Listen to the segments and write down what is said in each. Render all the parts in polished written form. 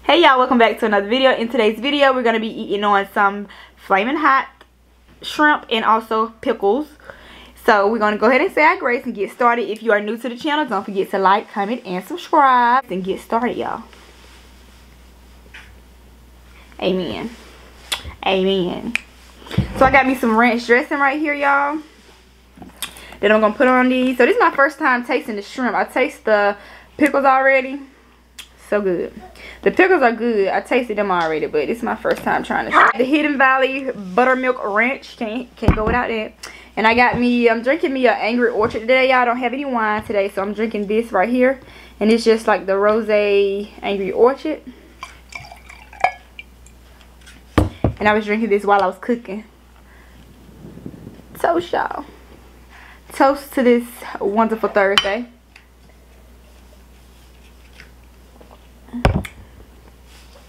Hey y'all, welcome back to another video. In today's video, we're going to be eating on some flaming hot shrimp and also pickles. So we're going to go ahead and say our grace and get started. If you are new to the channel, don't forget to like, comment, and subscribe. And get started, y'all. Amen. Amen. So I got me some ranch dressing right here, y'all. Then I'm going to put on these. So this is my first time tasting the shrimp. I taste the pickles already. So good. The pickles are good. I tasted them already, but this is my first time trying to try the Hidden Valley Buttermilk Ranch. Can't go without that. And I'm drinking me an Angry Orchard today, y'all. I don't have any wine today, so I'm drinking this right here. And it's just like the Rosé Angry Orchard. And I was drinking this while I was cooking. Toast, y'all. Toast to this wonderful Thursday.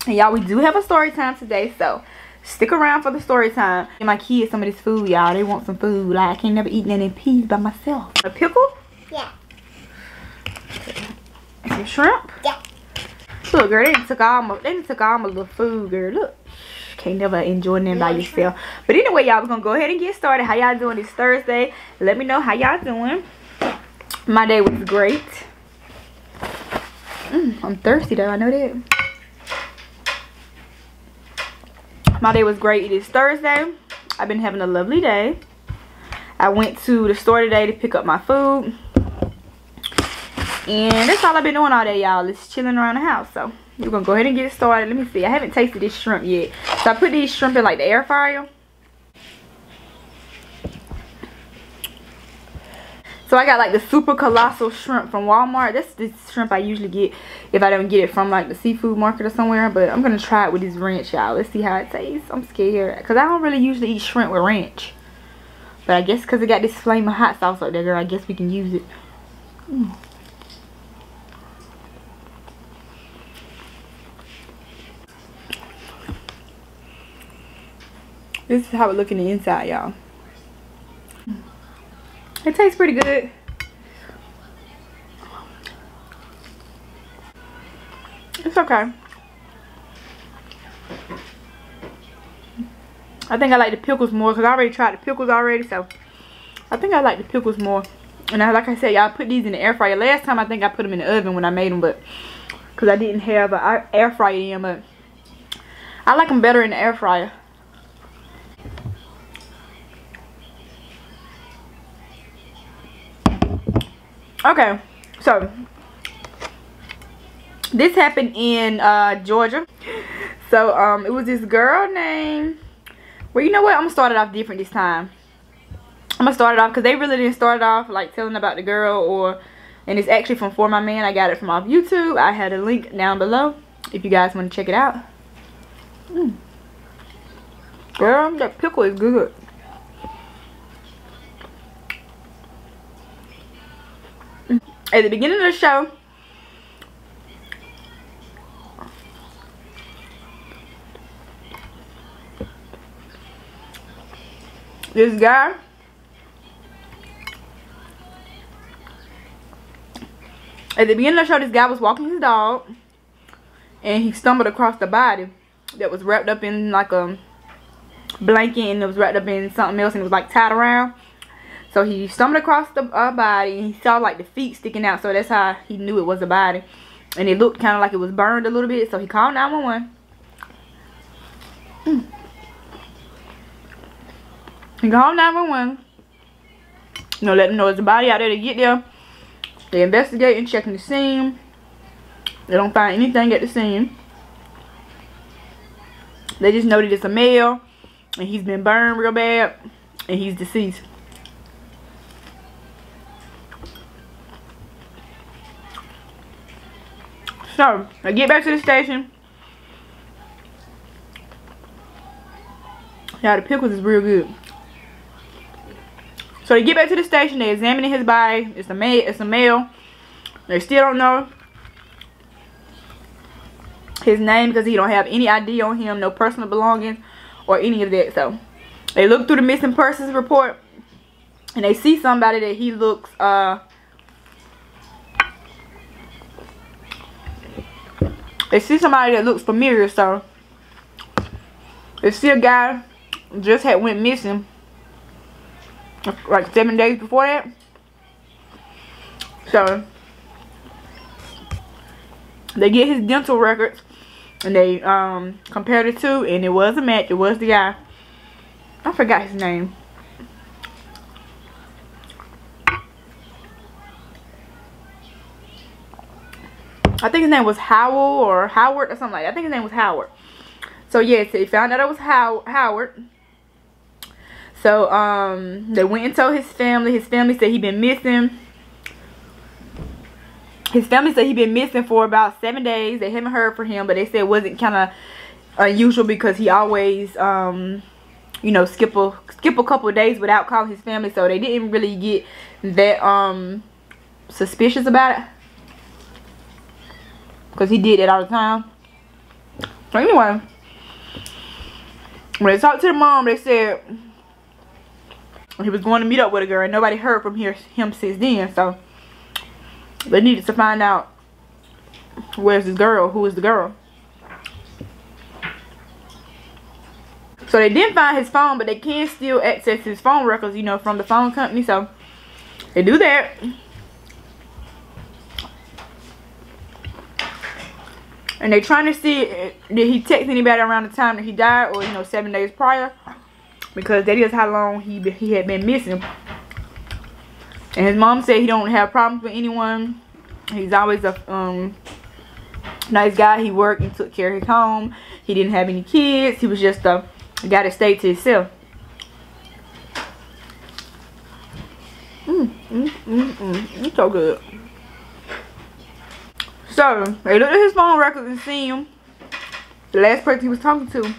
And y'all, we do have a story time today, so stick around for the story time. Give my kids some of this food, y'all. They want some food. Like, I can't never eat none in peas by myself. A pickle? Yeah. And some shrimp? Yeah. Look, girl, they done took all my little food, girl. Look. Can't never enjoy them by yourself. But anyway, y'all, we're gonna go ahead and get started. How y'all doing this Thursday? Let me know how y'all doing. My day was great. I'm thirsty though, I know that. My day was great. It is Thursday. I've been having a lovely day. I went to the store today to pick up my food. And that's all I've been doing all day, y'all. Just chilling around the house. So we're gonna go ahead and get started. Let me see. I haven't tasted this shrimp yet. So I put these shrimp in like the air fryer. So I got like the super colossal shrimp from Walmart. That's the shrimp I usually get if I don't get it from like the seafood market or somewhere. But I'm going to try it with this ranch, y'all. Let's see how it tastes. I'm scared because I don't really usually eat shrimp with ranch. But I guess because it got this flaming hot sauce up there, girl, I guess we can use it. This is how it looks in the inside, y'all. It tastes pretty good. It's okay. I think I like the pickles more because I already tried the pickles already. So I think I like the pickles more. And like I said, y'all, put these in the air fryer. Last time I think I put them in the oven when I made them, but because I didn't have an air fryer in, but I like them better in the air fryer. Okay, so this happened in Georgia. So it was this girl named, well, you know what, I'm gonna start it off different this time. I'm gonna start it off because they really didn't start it off like telling about the girl, and it's actually from For My Man. I got it from off YouTube. I had a link down below if you guys want to check it out. Girl, that pickle is good. At the beginning of the show, this guy this guy was walking his dog and he stumbled across the body that was wrapped up in like a blanket, and it was wrapped up in something else, and it was like tied around. So he stumbled across the body and he saw like the feet sticking out. So that's how he knew it was a body. And it looked kind of like it was burned a little bit. So he called 911. He called 911. You know, let them know there's a body out there. They get there. They investigate and checking the scene. They don't find anything at the scene. They just know that it's a male. And he's been burned real bad. And he's deceased. So, I get back to the station. Yeah, the pickles is real good. So they get back to the station. They examining his body. It's a male. They still don't know his name because he don't have any ID on him, no personal belongings or any of that. So they look through the missing persons report and they see somebody that he looks they see somebody that looks familiar. So they see a guy just had went missing like 7 days before that. So they get his dental records and they compared the two, and it was a match. It was the guy. I forgot his name. I think his name was Howell or Howard or something like that. I think his name was Howard. So yes, they found out it was Howard. So they went and told his family. His family said he'd been missing. His family said he'd been missing for about 7 days. They haven't heard from him, but they said it wasn't kind of unusual because he always, you know, skip a couple of days without calling his family. So they didn't really get that suspicious about it, because he did that all the time. So anyway, when they talked to the mom, they said he was going to meet up with a girl, and nobody heard from him since then. So they needed to find out where's this girl, who is the girl. So they didn't find his phone, but they can still access his phone records, you know, from the phone company. So they do that. And they trying to see, did he text anybody around the time that he died, or, you know, 7 days prior, because that is how long he had been missing. And his mom said he don't have problems with anyone. He's always a nice guy. He worked and took care of his home. He didn't have any kids. He was just a guy that stayed to himself. It's so good. So they looked at his phone records and seen him, the last person he was talking to.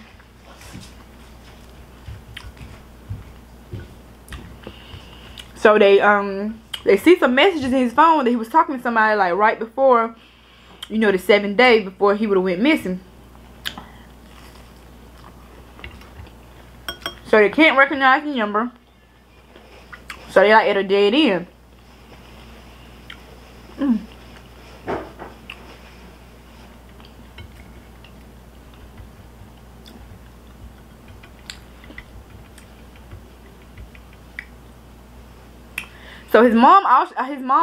So they see some messages in his phone that he was talking to somebody like right before, you know, the 7th day before he would have went missing. So they can't recognize the number. So they like at a dead end. So his mom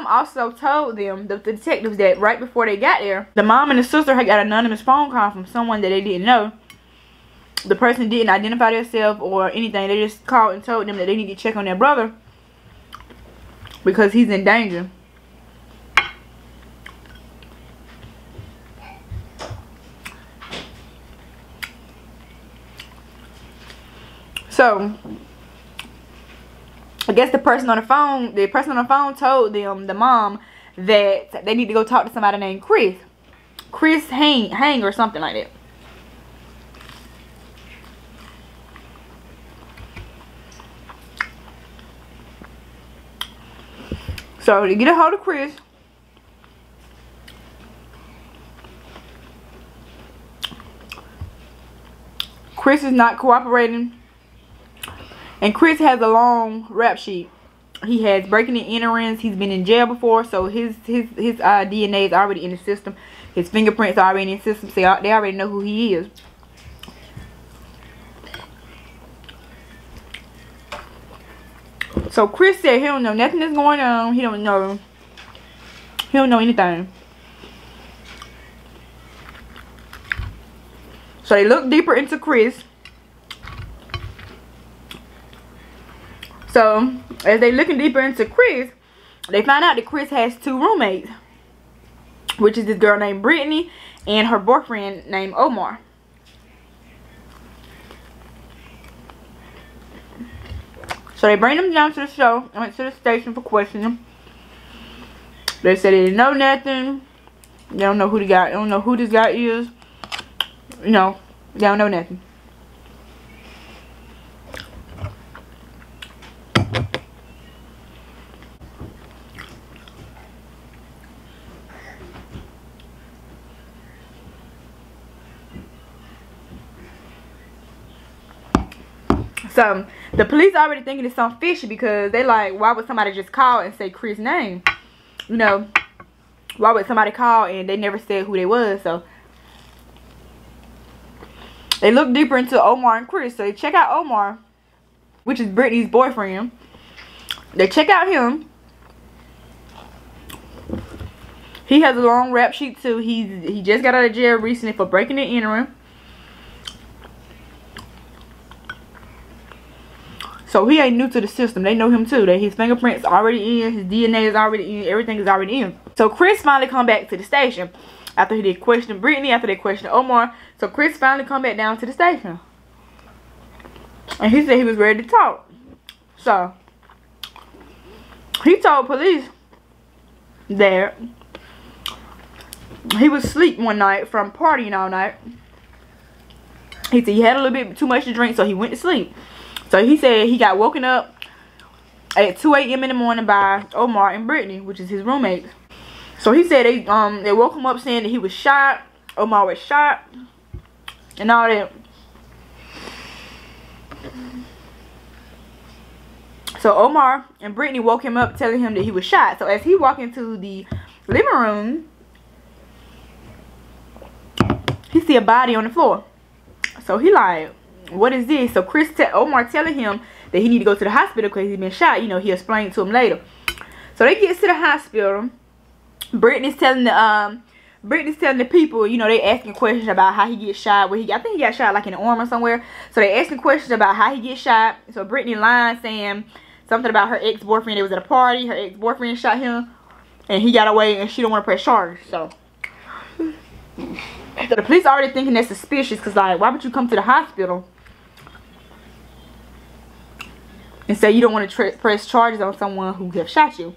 also told them, the detectives, that right before they got there, the mom and the sister had got an anonymous phone call from someone that they didn't know. The person didn't identify themselves or anything. They just called and told them that they need to check on their brother because he's in danger. So I guess the person on the phone told them, the mom, that they need to go talk to somebody named Chris Hang or something like that. So to get a hold of Chris, Chris is not cooperating. And Chris has a long rap sheet. He has breaking and enterings. He's been in jail before, so his DNA is already in the system. His fingerprints are already in the system, so they already know who he is. So Chris said he don't know nothing that's going on. He don't know anything. So they look deeper into Chris. So as they looking deeper into Chris, they find out that Chris has 2 roommates, which is this girl named Brittany and her boyfriend named Omar. So they bring them down to the show. I went to the station for questioning. They said they didn't know nothing. They don't know who the guy. They don't know who this guy is. You know, they don't know nothing. So the police already thinking it's something fishy, because they like, why would somebody just call and say Chris' name? You know, why would somebody call and they never said who they was? So They look deeper into Omar and Chris. So they check out Omar, which is Brittany's boyfriend. They check out him. He has a long rap sheet too. He just got out of jail recently for breaking and entering. So he ain't new to the system. They know him too. That his fingerprints already in, his DNA is already in, everything is already in. So Chris finally come back to the station after he did question Brittany, after they questioned Omar. So Chris finally come back down to the station, and he said he was ready to talk. So he told police that he was asleep one night from partying all night. He said he had a little bit too much to drink, so he went to sleep. So he said he got woken up at 2 a.m. in the morning by Omar and Brittany, which is his roommates. So he said they woke him up saying that he was shot. Omar was shot and all that. So Omar and Brittany woke him up telling him that he was shot. So as he walked into the living room, he see a body on the floor. So he like, what is this? So Omar telling him that he need to go to the hospital because he's been shot. You know, he'll explain it to him later. So they get to the hospital. Brittany's telling the people, you know, they asking questions about how he gets shot. Where I think he got shot like in the arm or somewhere. So they asking questions about how he gets shot. So Brittany lying, saying something about her ex-boyfriend. They was at a party. Her ex-boyfriend shot him, and he got away, and she don't want to press charges. So the police already thinking that's suspicious, because like, why would you come to the hospital and say you don't want to press charges on someone who have shot you?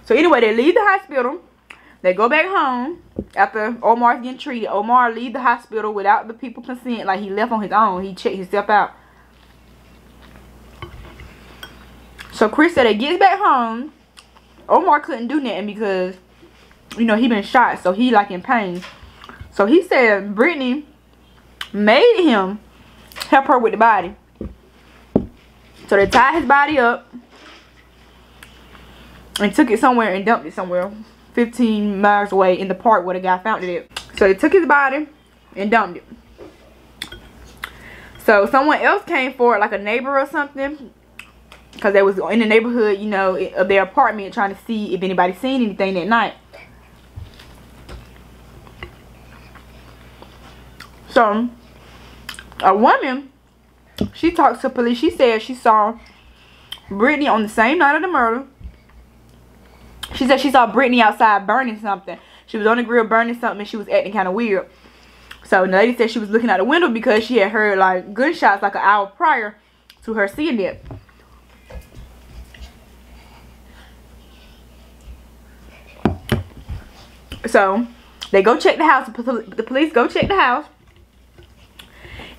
So anyway, they leave the hospital. They go back home after Omar's getting treated. Omar leave the hospital without the people consent, like he left on his own. He checked himself out. So Chris said he gets back home. Omar couldn't do nothing because, you know, he been shot, so he like in pain. So he said Brittany made him help her with the body. So they tied his body up and took it somewhere and dumped it somewhere 15 miles away in the park where the guy found it at. So they took his body and dumped it. So someone else came for it, like a neighbor or something, because they was in the neighborhood, you know, of their apartment, trying to see if anybody seen anything that night. So a woman, she talked to police. She said she saw Brittany on the same night of the murder. She said she saw Brittany outside burning something. She was on the grill burning something, and she was acting kind of weird. So the lady said she was looking out the window because she had heard like gunshots like an hour prior to her seeing it. So they go check the house. The police go check the house.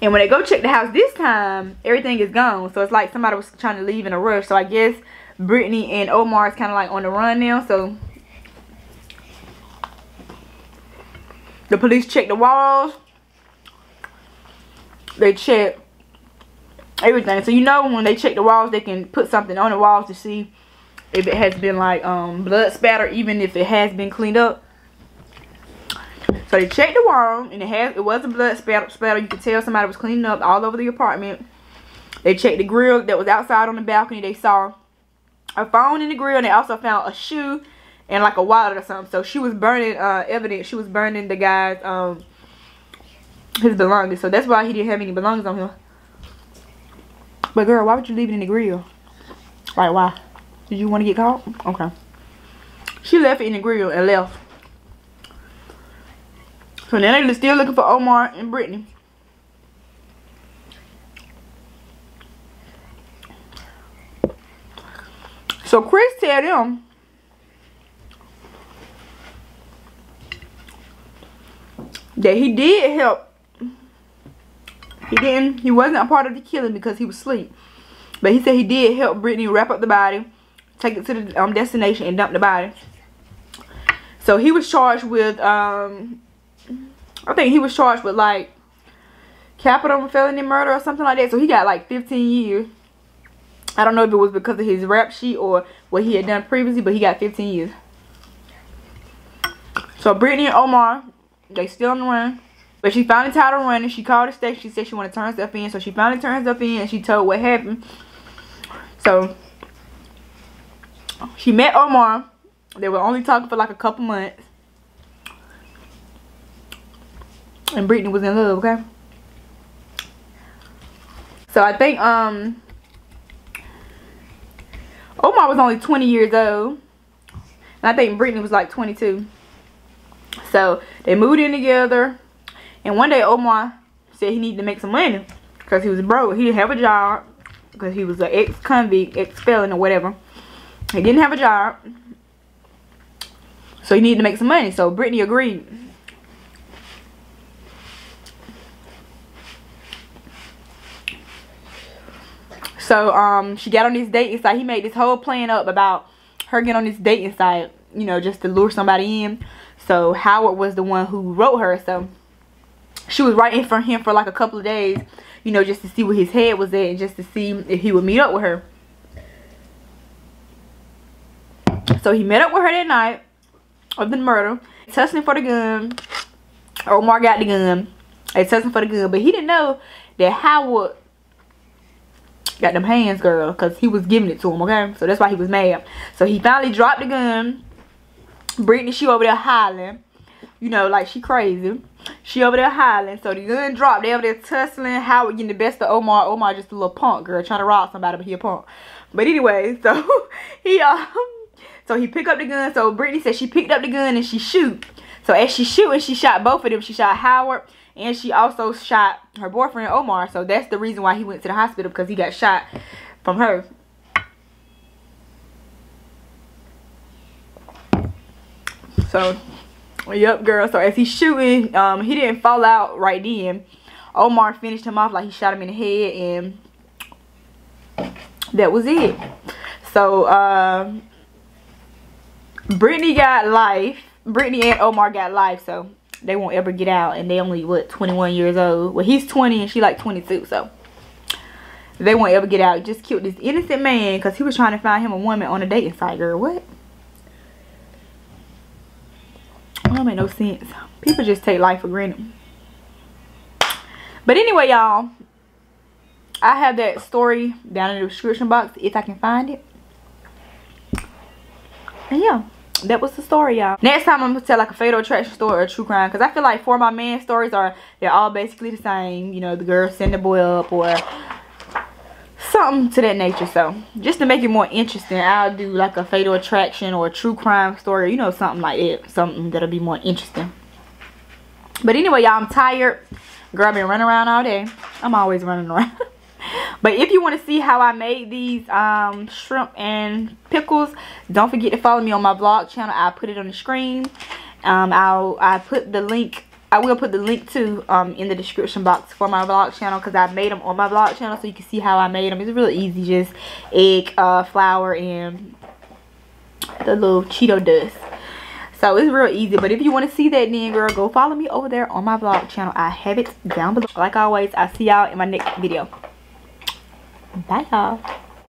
And when they go check the house this time, everything is gone. So it's like somebody was trying to leave in a rush. So I guess Brittany and Omar is kind of like on the run now. So the police check the walls. They check everything. So you know when they check the walls, they can put something on the walls to see if it has been like blood spatter, even if it has been cleaned up. So they checked the wall, and it was a blood spatter. You could tell somebody was cleaning up all over the apartment. They checked the grill that was outside on the balcony. They saw a phone in the grill, and they also found a shoe and like a wallet or something. So she was burning evidence. She was burning the guy's his belongings. So that's why he didn't have any belongings on him. But girl, why would you leave it in the grill? Like, why? Did you want to get caught? Okay. She left it in the grill and left. So now they're still looking for Omar and Brittany. So Chris tell them that he did help. He wasn't a part of the killing because he was asleep. But he said he did help Brittany wrap up the body, take it to the destination, and dump the body. So he was charged with I think he was charged with like capital felony murder or something like that. So he got like 15 years. I don't know if it was because of his rap sheet or what he had done previously, but he got 15 years. So Brittany and Omar, they still on the run. But she finally tired of running. She called the station. She said she wanted to turn herself in. So she finally turned herself in and she told what happened. So she met Omar. They were only talking for like a couple months. And Brittany was in love, okay? So I think Omar was only 20 years old. And I think Brittany was like 22. So they moved in together. And one day Omar said he needed to make some money. Because he was broke. He didn't have a job. Because he was an ex-convict, ex-felon or whatever. He didn't have a job. So he needed to make some money. So Brittany agreed. So she got on this dating site. He made this whole plan up about her getting on this dating site, you know, just to lure somebody in. So Howard was the one who wrote her. So she was writing for him for like a couple of days, you know, just to see where his head was at and just to see if he would meet up with her. So he met up with her that night of the murder, tussling for the gun. Omar got the gun. They tussling for the gun, but he didn't know that Howard got them hands, girl, because he was giving it to him, okay? So that's why he was mad. So he finally dropped the gun. Brittany, she over there hollering, you know, like she crazy. She over there hollering. So the gun dropped. They over there tussling. Howard getting the best of Omar. Omar just a little punk, girl, trying to rob somebody, but he a punk. But anyway, so he picked up the gun. So Brittany said she picked up the gun and she shoot. So as she shooting, she shot both of them. She shot Howard and she also shot her boyfriend Omar. So that's the reason why he went to the hospital, because he got shot from her. So yep, girl. So as he's shooting, he didn't fall out right then. Omar finished him off, like he shot him in the head, and that was it. So Brittany got life. Brittany and Omar got life, so they won't ever get out. And they only, what, 21 years old. Well, he's 20 and she like 22, so they won't ever get out. Just killed this innocent man because he was trying to find him a woman on a dating site, girl. What? That don't make no sense. People just take life for granted. But anyway, y'all, I have that story down in the description box if I can find it. And yeah, that was the story, y'all. Next time I'm gonna tell like a fatal attraction story or a true crime, because I feel like For My Man stories they're all basically the same. You know, the girl send the boy up or something to that nature. So just to make it more interesting, I'll do like a fatal attraction or a true crime story, you know, something like it, something that'll be more interesting. But anyway, y'all, I'm tired, girl. I've been running around all day. I'm always running around. But if you want to see how I made these shrimp and pickles, don't forget to follow me on my vlog channel. I'll put it on the screen. I put the link. I will put the link to in the description box for my vlog channel, because I made them on my vlog channel, so you can see how I made them. It's really easy, just egg, flour, and the little Cheeto dust. So it's real easy. But if you want to see that, then girl, go follow me over there on my vlog channel. I have it down below. Like always, I'll see y'all in my next video. Bye, y'all.